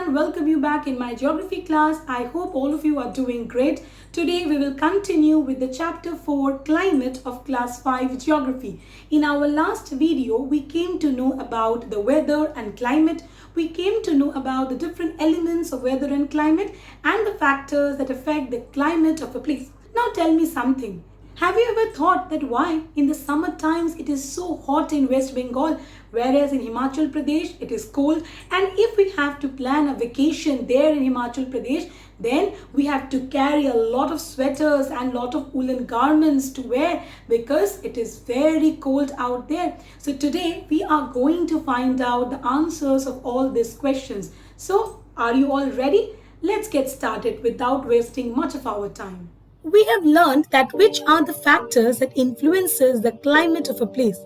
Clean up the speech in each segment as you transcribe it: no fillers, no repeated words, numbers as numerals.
everyone, welcome you back in my geography class. I hope all of you are doing great. Today we will continue with the chapter 4 climate of class 5 geography. In our last video we came to know about the weather and climate. We came to know about the different elements of weather and climate and the factors that affect the climate of a place. Now tell me something. Have you ever thought that why in the summer times it is so hot in West Bengal, whereas in Himachal Pradesh it is cold? And if we have to plan a vacation there in Himachal Pradesh, then we have to carry a lot of sweaters and lot of woolen garments to wear because it is very cold out there. So today we are going to find out the answers of all these questions. So are you all ready? Let's get started without wasting much of our time. We have learned that which are the factors that influences the climate of a place.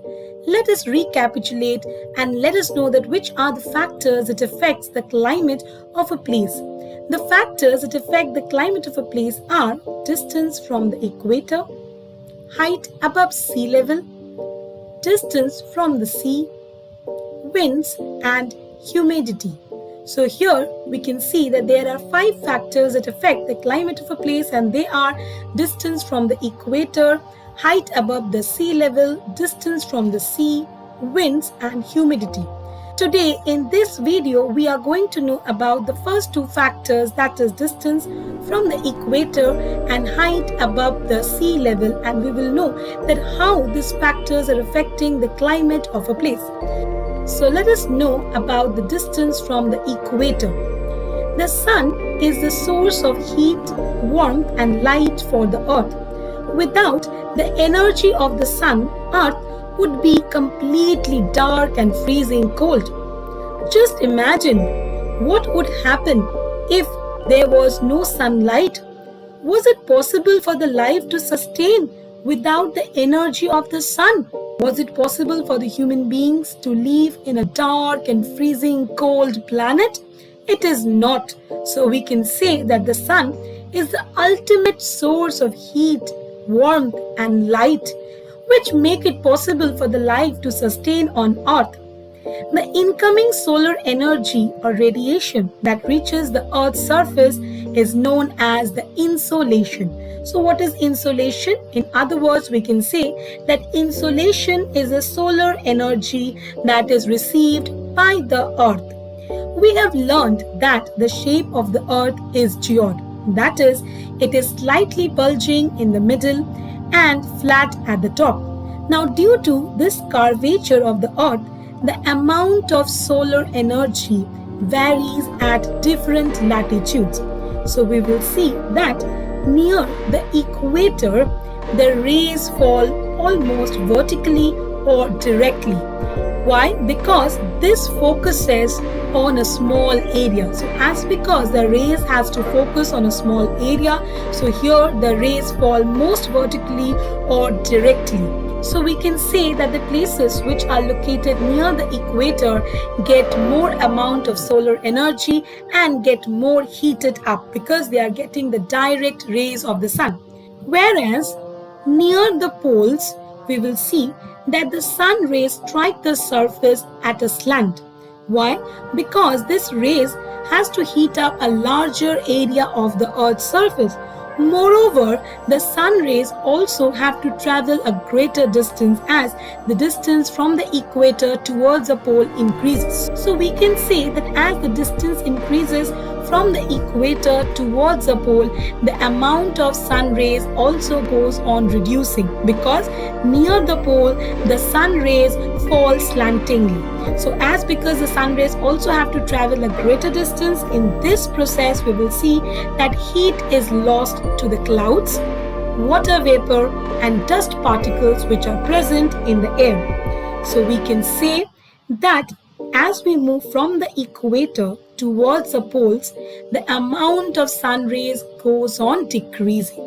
Let us recapitulate and let us know that which are the factors that affects the climate of a place. The factors that affect the climate of a place are distance from the equator, height above sea level, distance from the sea, winds and humidity. So here we can see that there are 5 factors that affect the climate of a place, and they are distance from the equator, height above the sea level, distance from the sea, winds and humidity. Today in this video we are going to know about the first 2 factors, that is distance from the equator and height above the sea level, and we will know that how these factors are affecting the climate of a place. So let us know about the distance from the equator. The sun is the source of heat, warmth and light for the earth. Without the energy of the sun, earth would be completely dark and freezing cold. Just imagine what would happen if there was no sunlight. Was it possible for the life to sustain without the energy of the sun? Was it possible for the human beings to live in a dark and freezing cold planet? It is not. So we can say that the sun is the ultimate source of heat, warmth and light, which make it possible for the life to sustain on Earth. The incoming solar energy or radiation that reaches the Earth's surface is known as the insolation. So what is insolation? In other words, we can say that insolation is a solar energy that is received by the earth. We have learned that the shape of the earth is geode. That is, it is slightly bulging in the middle and flat at the top. Now, due to this curvature of the earth, the amount of solar energy varies at different latitudes. So we will see that near the equator, the rays fall almost vertically or directly. Why? Because this focuses on a small area. So because the rays has to focus on a small area, so here the rays fall most vertically or directly. So we can say that the places which are located near the equator get more amount of solar energy and get more heated up because they are getting the direct rays of the sun. Whereas near the poles, we will see that the sun rays strike the surface at a slant. Why? Because this rays has to heat up a larger area of the Earth's surface. Moreover, the sun rays also have to travel a greater distance as the distance from the equator towards the pole increases. So we can say that as the distance increases from the equator towards the pole, the amount of sun rays also goes on reducing because near the pole, the sun rays fall slantingly. So because the sun rays also have to travel a greater distance, in this process we will see that heat is lost to the clouds, water vapor and dust particles which are present in the air. So we can say that as we move from the equator towards the poles, the amount of sun rays goes on decreasing.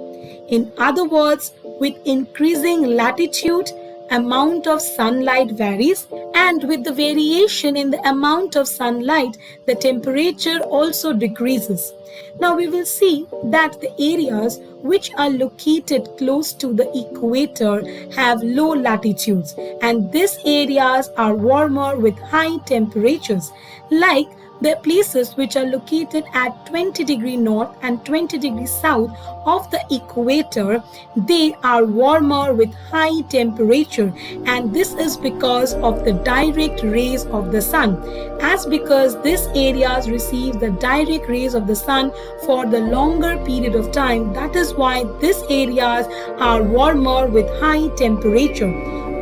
In other words, with increasing latitude, amount of sunlight varies, and with the variation in the amount of sunlight, the temperature also decreases. Now we will see that the areas which are located close to the equator have low latitudes, and these areas are warmer with high temperatures, like The places which are located at 20 degree north and 20 degree south of the equator, they are warmer with high temperature, and this is because of the direct rays of the sun. As because these areas receive the direct rays of the sun for the longer period of time, that is why these areas are warmer with high temperature.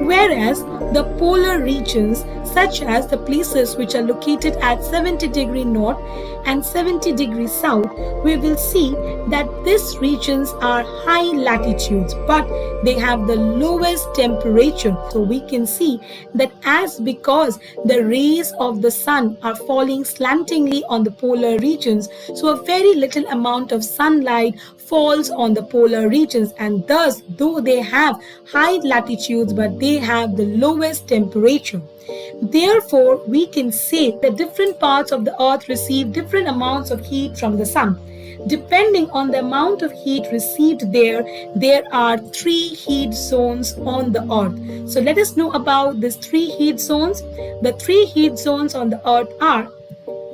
Whereas the polar regions, such as the places which are located at 70 degree north and 70 degree south, we will see that these regions are high latitudes, but they have the lowest temperature. So we can see that as because the rays of the sun are falling slantingly on the polar regions, so a very little amount of sunlight falls on the polar regions, and thus though they have high latitudes, but they have the lowest temperature. Therefore, we can say that different parts of the earth receive different amounts of heat from the sun. Depending on the amount of heat received there are 3 heat zones on the earth. So let us know about these 3 heat zones. The 3 heat zones on the earth are: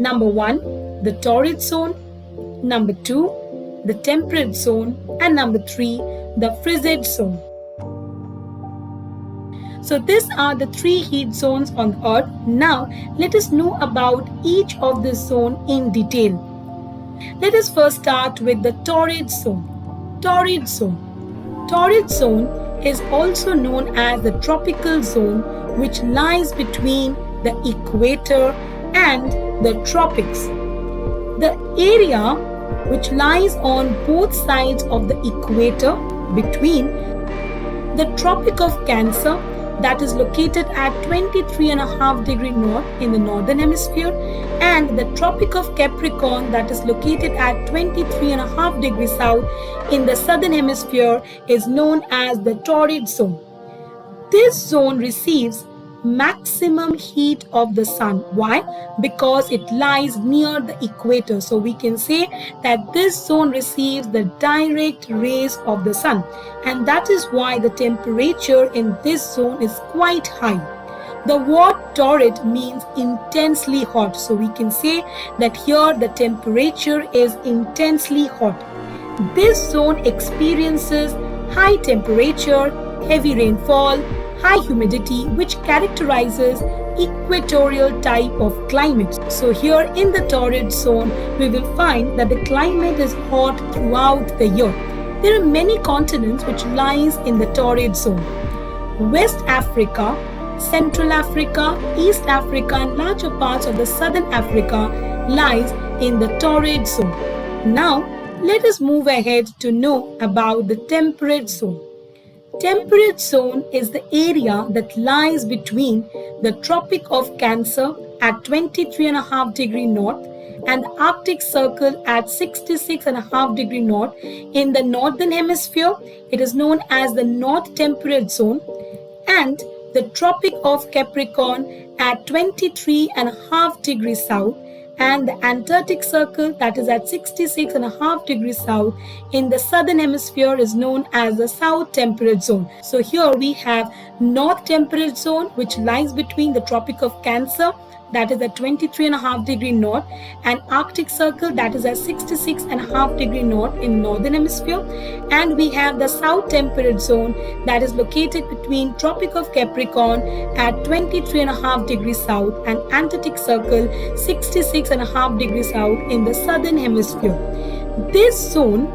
number 1, the torrid zone; number 2, the temperate zone; and number 3, the frigid zone. So these are the 3 heat zones on earth. Now let us know about each of the zone in detail. Let us first start with the torrid zone. Torrid zone. Torrid zone is also known as the tropical zone, which lies between the equator and the tropics. The area which lies on both sides of the equator between the Tropic of Cancer, that is located at 23.5 degree north in the northern hemisphere, and the Tropic of Capricorn, that is located at 23.5 degrees south in the southern hemisphere, is known as the torrid zone. This zone receives maximum heat of the sun. Why? Because it lies near the equator. So we can say that this zone receives the direct rays of the sun, and that is why the temperature in this zone is quite high. The word torrid means intensely hot. So we can say that here the temperature is intensely hot. This zone experiences high temperature, heavy rainfall, high humidity, which characterizes equatorial type of climate. So here in the torrid zone, we will find that the climate is hot throughout the year. There are many continents which lies in the torrid zone. West Africa, Central Africa, East Africa, and larger parts of the Southern Africa lies in the torrid zone. Now, let us move ahead to know about the temperate zone. Temperate zone is the area that lies between the Tropic of Cancer at 23.5 degree north and the Arctic Circle at 66.5 degree north in the northern hemisphere. It is known as the North Temperate Zone, and the Tropic of Capricorn at 23.5 degrees south, and the Antarctic Circle, that is at 66.5 degrees south in the southern hemisphere, is known as the South Temperate Zone. So here we have North Temperate Zone, which lies between the Tropic of Cancer, that is at 23.5 degree north, and Arctic Circle, that is at 66.5 degree north in northern hemisphere. And we have the South Temperate Zone, that is located between Tropic of Capricorn at 23.5 degrees south and Antarctic Circle 66.5 degrees south in the southern hemisphere. This zone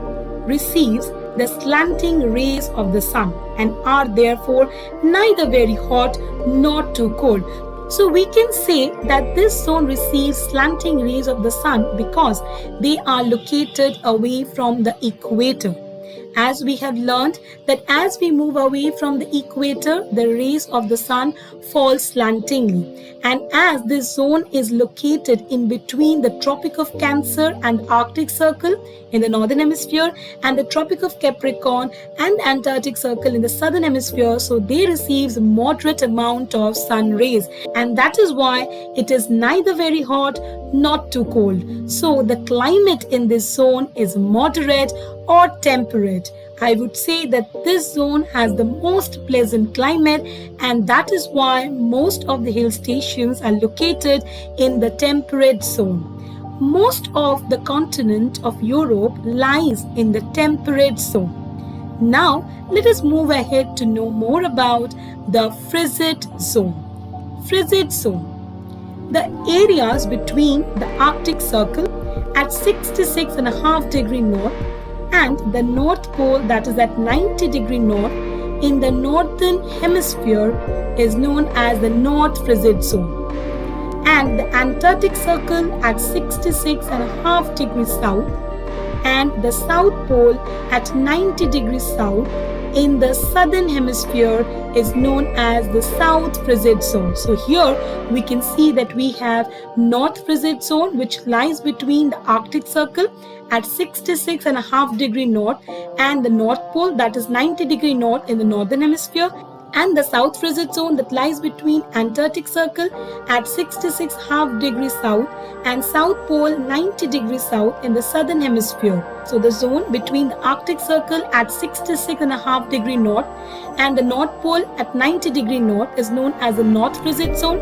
receives the slanting rays of the sun and are therefore neither very hot nor too cold. So we can say that this zone receives slanting rays of the sun because they are located away from the equator. As we have learned that as we move away from the equator, the rays of the sun fall slantingly. And as this zone is located in between the Tropic of Cancer and Arctic Circle in the northern hemisphere and the Tropic of Capricorn and the Antarctic Circle in the southern hemisphere, so they receive moderate amount of sun rays, and that is why it is neither very hot not too cold. So the climate in this zone is moderate or temperate. temperate. I would say that this zone has the most pleasant climate, and that is why most of the hill stations are located in the temperate zone. Most of the continent of Europe lies in the temperate zone. Now, let us move ahead to know more about the frigid zone. Frigid zone. The areas between the Arctic Circle at 66.5 degree north and the North Pole, that is at 90 degree north in the northern hemisphere, is known as the North Frigid Zone. And the Antarctic Circle at 66.5 degrees south and the South Pole at 90 degrees south in the southern hemisphere is known as the South Frigid Zone. So here we can see that we have North Frigid Zone, which lies between the Arctic Circle at 66.5 degree north and the North Pole, that is 90 degree north in the northern hemisphere, and the South Frigid Zone that lies between Antarctic Circle at 66.5 degrees south and South Pole 90 degrees south in the southern hemisphere. So the zone between the Arctic Circle at 66.5 degree north and the North Pole at 90 degree north is known as the North Frigid Zone,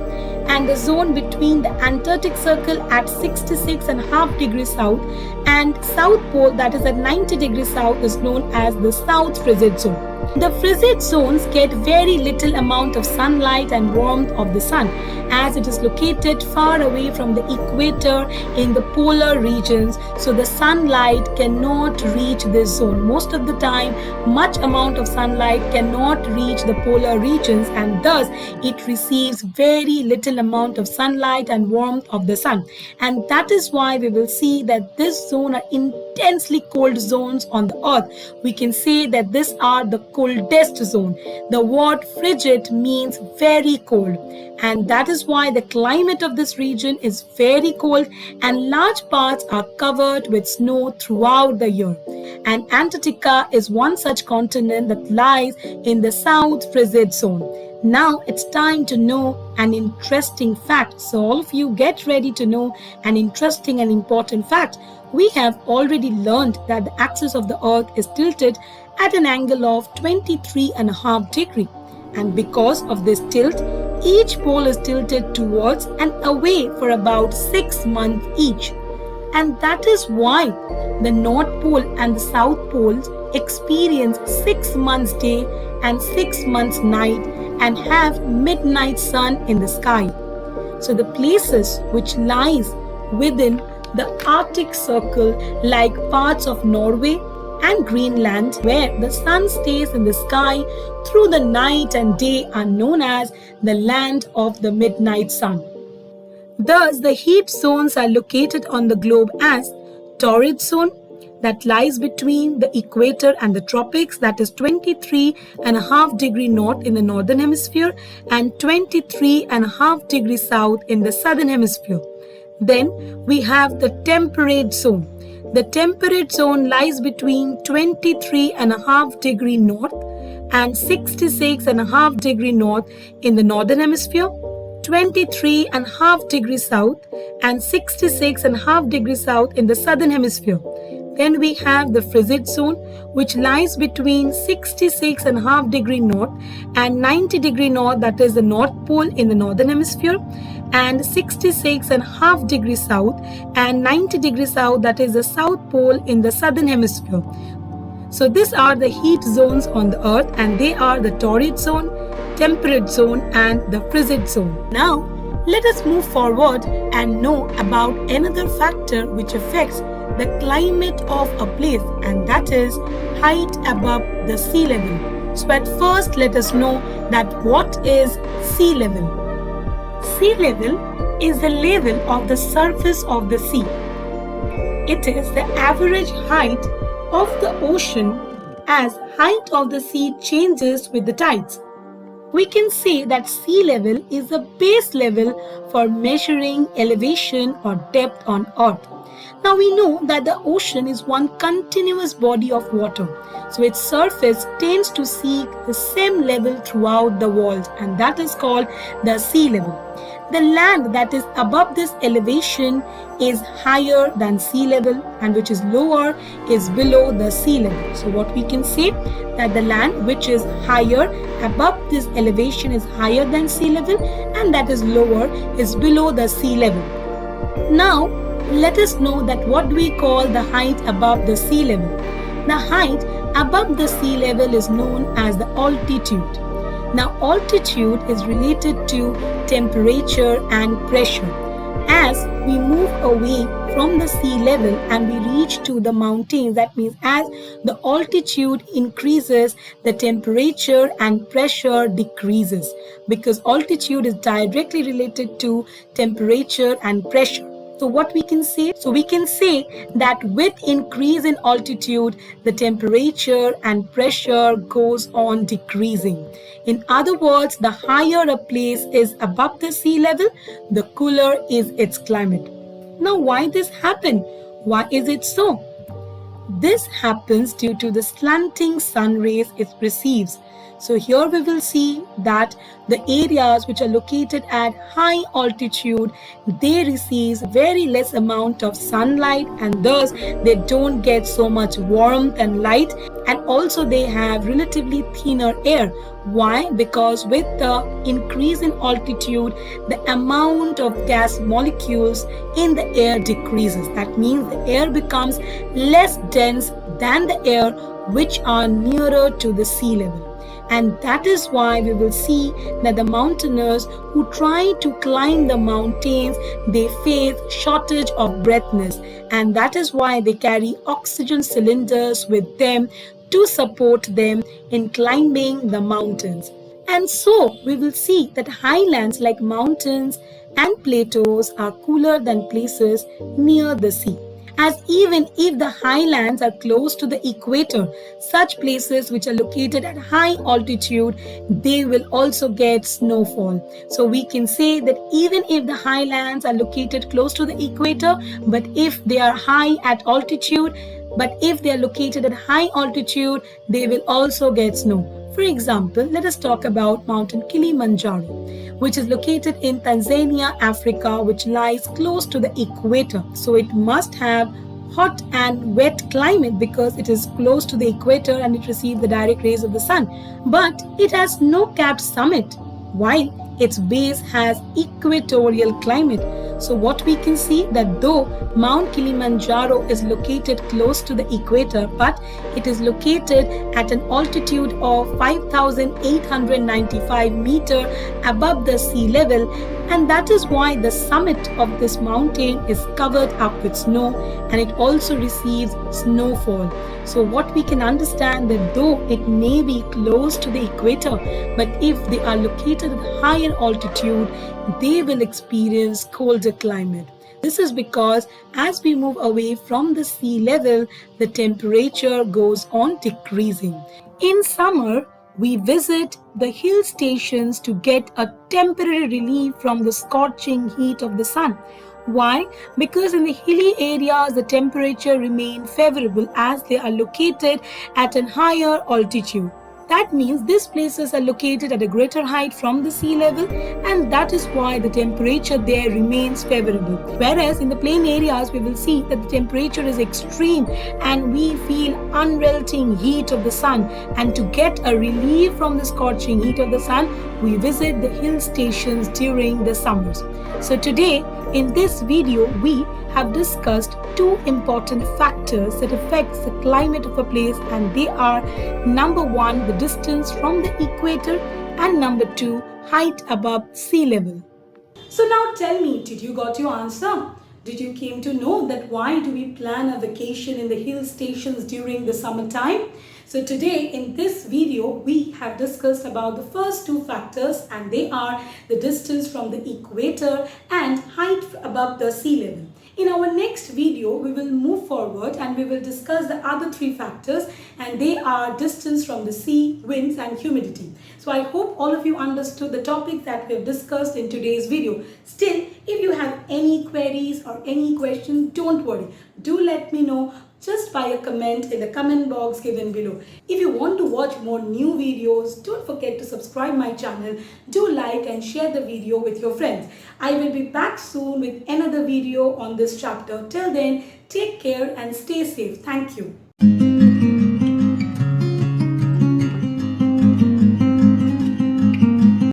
and the zone between the Antarctic Circle at 66.5 degrees south and South Pole, that is at 90 degrees south, is known as the South Frigid Zone. The frigid zones get very little amount of sunlight and warmth of the sun, as it is located far away from the equator in the polar regions, so the sunlight cannot reach this zone. Most of the time, much amount of sunlight cannot reach the polar regions, and thus it receives very little amount of sunlight and warmth of the sun. And that is why we will see that this zone are intensely cold zones on the earth. We can say that these are the coldest zone. The word frigid means very cold, and that is why the climate of this region is very cold and large parts are covered with snow throughout the year. And Antarctica is one such continent that lies in the South Frigid Zone. Now it's time to know an interesting fact. So all of you get ready to know an interesting and important fact. We have already learned that the axis of the earth is tilted at an angle of 23.5 degree. And because of this tilt, each pole is tilted towards and away for about 6 months each. And that is why the North Pole and the South Poles experience 6 months day and 6 months night and have midnight sun in the sky. So the places which lies within the Arctic Circle, like parts of Norway and Greenland, where the sun stays in the sky through the night and day, are known as the land of the midnight sun. Thus, the heat zones are located on the globe as torrid zone, that lies between the equator and the tropics, that is 23.5 degree north in the northern hemisphere and 23.5 degrees south in the southern hemisphere. Then we have the temperate zone. The temperate zone lies between 23.5 degree north and 66.5 degree north in the northern hemisphere, 23.5 degrees south and 66.5 degrees south in the southern hemisphere. Then we have the frigid zone, which lies between 66.5 degree north and 90 degree north, that is the North Pole in the northern hemisphere, and 66.5 degrees south and 90 degrees south, that is the South Pole in the southern hemisphere. So these are the heat zones on the earth, and they are the torrid zone, temperate zone and the frigid zone. Now let us move forward and know about another factor which affects the climate of a place, and that is height above the sea level. So at first let us know that what is sea level. Sea level is the level of the surface of the sea. It is the average height of the ocean as height of the sea changes with the tides. We can say that sea level is the base level for measuring elevation or depth on Earth. Now we know that the ocean is one continuous body of water, so its surface tends to seek the same level throughout the world, and that is called the sea level. The land that is above this elevation is higher than sea level, and which is lower is below the sea level. So what we can say, that the land which is higher above this elevation is higher than sea level, and that is lower is below the sea level. Now let us know that what do we call the height above the sea level. The height above the sea level is known as the altitude. Now altitude is related to temperature and pressure. As we move away from the sea level and we reach to the mountains, that means as the altitude increases, the temperature and pressure decreases, because altitude is directly related to temperature and pressure. So what we can say? So we can say that with increase in altitude, the temperature and pressure goes on decreasing. In other words, the higher a place is above the sea level, the cooler is its climate. Now why this happen? Why is it so? This happens due to the slanting sun rays it receives. So here we will see that the areas which are located at high altitude, they receive very less amount of sunlight, and thus they don't get so much warmth and light, and also they have relatively thinner air. Why? Because with the increase in altitude, the amount of gas molecules in the air decreases. That means the air becomes less dense than the air which are nearer to the sea level. And that is why we will see that the mountaineers who try to climb the mountains, they face shortage of breathness, and that is why they carry oxygen cylinders with them to support them in climbing the mountains. And so we will see that highlands like mountains and plateaus are cooler than places near the sea. As even if the highlands are close to the equator, such places which are located at high altitude, they will also get snowfall. So we can say that even if the highlands are located close to the equator, but if they are high at altitude, but if they are located at high altitude, they will also get snow. For example, let us talk about Mountain Kilimanjaro, which is located in Tanzania, Africa, which lies close to the equator. So it must have hot and wet climate because it is close to the equator and it receives the direct rays of the sun. But it has no capped summit, while its base has equatorial climate. So what we can see, that though Mount Kilimanjaro is located close to the equator, but it is located at an altitude of 5,895 meters above the sea level, and that is why the summit of this mountain is covered up with snow, and it also receives snowfall. So what we can understand, that though it may be close to the equator, but if they are located at higher altitude, they will experience colder climate. This is because as we move away from the sea level, the temperature goes on decreasing. In summer, we visit the hill stations to get a temporary relief from the scorching heat of the sun. Why? Because in the hilly areas, the temperature remains favorable as they are located at a higher altitude. That means these places are located at a greater height from the sea level, and that is why the temperature there remains favorable. Whereas in the plain areas, we will see that the temperature is extreme and we feel unrelenting heat of the sun. And to get a relief from the scorching heat of the sun, we visit the hill stations during the summers. So today, in this video, we have discussed two important factors that affects the climate of a place, and they are number one, the distance from the equator, and number two, height above sea level. So now tell me, did you got your answer? Did you came to know that why do we plan a vacation in the hill stations during the summertime? So today in this video, we have discussed about the first two factors, and they are the distance from the equator and height above the sea level. In our next video, we will move forward and we will discuss the other three factors, and they are distance from the sea, winds and humidity. So I hope all of you understood the topic that we have discussed in today's video. Still, if you have any queries or any questions, don't worry. Do let me know just by a comment in the comment box given below. If you want to watch more new videos, don't forget to subscribe my channel. Do like and share the video with your friends. I will be back soon with another video on this chapter. Till then, take care and stay safe. Thank you.